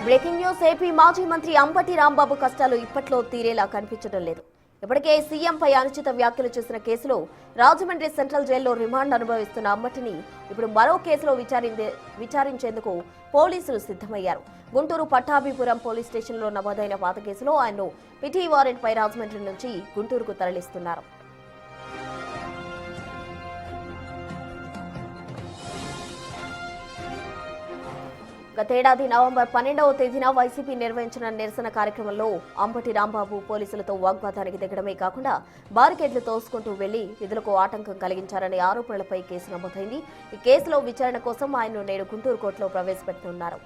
Breaking news. AP మాజీ మంత్రి అంబటి రాంబాబు కష్టాలు ఇప్పట్లో తీరేలా కనిపించడం లేదు. ఇప్పటికే సీఎంపై అనుచిత వ్యాఖ్యలు చేసిన కేసులో రాజమండ్రి సెంట్రల్ జైల్లో రిమాండ్ అనుభవిస్తున్న అంబటిని ఇప్పుడు మరో కేసులో విచారించేందుకు పోలీసులు సిద్ధమయ్యారు. గుంటూరు పట్టాభిపురం పోలీస్ స్టేషన్లో నమోదైన పాత కేసులో ఆయన్ను పిటి వారెంట్పై రాజమండ్రి నుంచి గుంటూరుకు తరలిస్తున్నారు. గతేడాది నవంబర్ 12వ తేదీన వైసీపీ నిర్వహించిన నిరసన కార్యక్రమంలో అంబటి రాంబాబు పోలీసులతో వాగ్వాదానికి దిగడమే కాకుండా బారికేడ్లు తోసుకుంటూ వెళ్లి విధులకు ఆటంకం కలిగించారనే ఆరోపణలపై కేసు నమోదైంది. ఈ కేసులో విచారణ కోసం ఆయన్ను నేడు గుంటూరు కోర్టులో ప్రవేశపెట్టనున్నారు.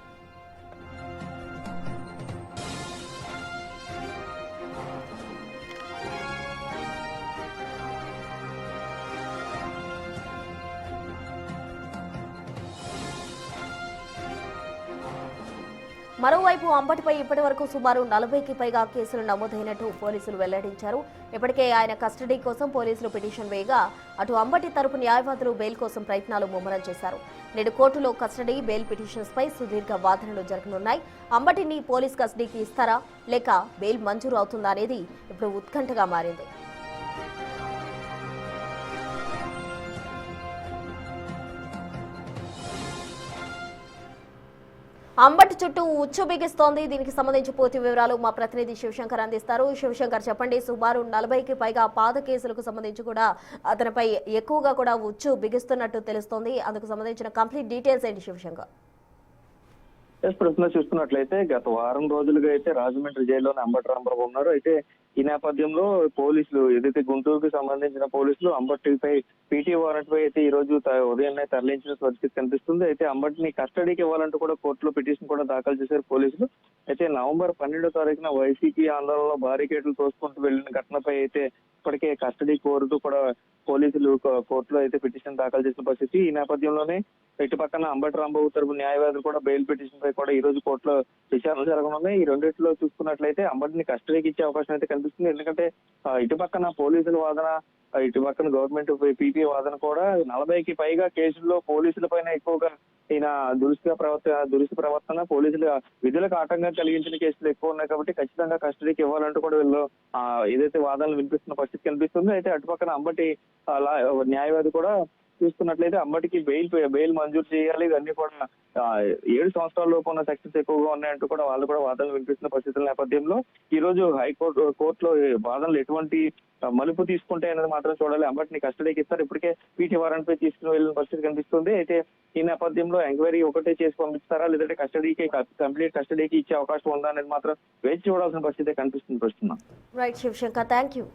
మరోవైపు అంబటిపై ఇప్పటి వరకు సుమారు 40కి పైగా కేసులు నమోదైనట్టు పోలీసులు వెల్లడించారు. ఇప్పటికే ఆయన కస్టడీ కోసం పోలీసులు పిటిషన్ వేయగా అటు అంబటి తరపు న్యాయవాదులు బెయిల్ కోసం ప్రయత్నాలు ముమ్మరం చేశారు. నేడు కోర్టులో కస్టడీ, బెయిల్ పిటిషన్స్ పై సుదీర్ఘ వాదనలు జరగనున్నాయి. అంబటిని పోలీస్ కస్టడీకి ఇస్తారా లేక బెయిల్ మంజూరు అవుతుందా అనేది ఇప్పుడు ఉత్కంఠగా మారింది. అంబటి చుట్టూ ఉచ్చు బిగిస్తోంది. దీనికి సంబంధించి పూర్తి వివరాలు మా ప్రతినిధి శివశంకర్ అందిస్తారు. శివశంకర్, చెప్పండి. సుమారు 40కి పైగా పాత కేసులకు సంబంధించి కూడా అతనిపై ఎక్కువగా కూడా ఉచ్చు బిగిస్తున్నట్టు తెలుస్తోంది. అందుకు సంబంధించిన కంప్లీట్ డీటెయిల్స్ ఏంటి శివశంకర్? ప్రశ్న చూస్తున్నట్లయితే గత వారం రోజులుగా అయితే రాజమండ్రి జైల్లోనే అంబటి రాంబాబు ఉన్నారు. అయితే ఈ నేపథ్యంలో పోలీసులు ఏదైతే గుంటూరుకు సంబంధించిన పోలీసులు అంబటిపై పీటీ వారెంట్ పై అయితే ఈ రోజు ఉదయాన్నే తరలించిన పరిస్థితి కనిపిస్తుంది. అయితే అంబటిని కస్టడీకి ఇవ్వాలంటూ కూడా కోర్టులో పిటిషన్ కూడా దాఖలు చేశారు పోలీసులు. అయితే నవంబర్ 12వ తారీఖున వైసీపీ ఆందోళనలో బారికేడ్లు తోసుకుంటూ వెళ్లిన ఘటనపై అయితే ఇప్పటికే కస్టడీ కోరుతూ కూడా పోలీసులు కోర్టులో అయితే పిటిషన్ దాఖలు చేసిన పరిస్థితి. ఈ నేపథ్యంలోనే ఇటు పక్కన అంబటి రాంబాబు తరపు న్యాయవాదులు కూడా బెయిల్ పిటిషన్ పై కూడా ఈ రోజు కోర్టులో విచారణ జరగనున్నాయి. ఈ రెండిట్లో చూసుకున్నట్లయితే అంబటిని కస్టడీకి ఇచ్చే అవకాశం అయితే కనిపిస్తుంది. ఎందుకంటే ఇటు పక్కన పోలీసుల వాదన, ఇటు పక్కన గవర్నమెంట్ పీపీ వాదన కూడా 40కి పైగా కేసుల్లో పోలీసుల పైన ఎక్కువగా ఈయన దురుసు ప్రవర్తన, పోలీసులు విధులకు ఆటంకం కలిగించిన కేసులు ఎక్కువ ఉన్నాయి కాబట్టి ఖచ్చితంగా కస్టడీకి ఇవ్వాలంటూ కూడా వీళ్ళు ఏదైతే వాదనలు వినిపిస్తున్న పరిస్థితి కనిపిస్తుందో. అయితే అటు పక్కన అంబటి న్యాయవాది కూడా చూస్తున్నట్లయితే అంబటికి బెయిల్ మంజూరు చేయాలి, ఇవన్నీ కూడా 7 సంవత్సరాల లోపు ఉన్న సెక్షన్స్ ఎక్కువగా ఉన్నాయంటూ కూడా వాళ్ళు కూడా వాదనలు వినిపిస్తున్న పరిస్థితుల నేపథ్యంలో ఈ రోజు కోర్టులో వాదనలు ఎటువంటి మలుపు తీసుకుంటే అనేది మాత్రం చూడాలి. అంబటిని కస్టడీకి ఇస్తారు. ఇప్పటికే పీటీ వారెంట్ పై తీసుకుని వెళ్ళిన పరిస్థితి కనిపిస్తుంది. అయితే ఈ నేపథ్యంలో ఎంక్వైరీ ఒకటే చేసి పంపిస్తారా లేదంటే కంప్లీట్ కస్టడీకి ఇచ్చే అవకాశం ఉందా అనేది మాత్రం వేచి చూడాల్సిన పరిస్థితి కనిపిస్తుంది. Right Shivshankar, thank you.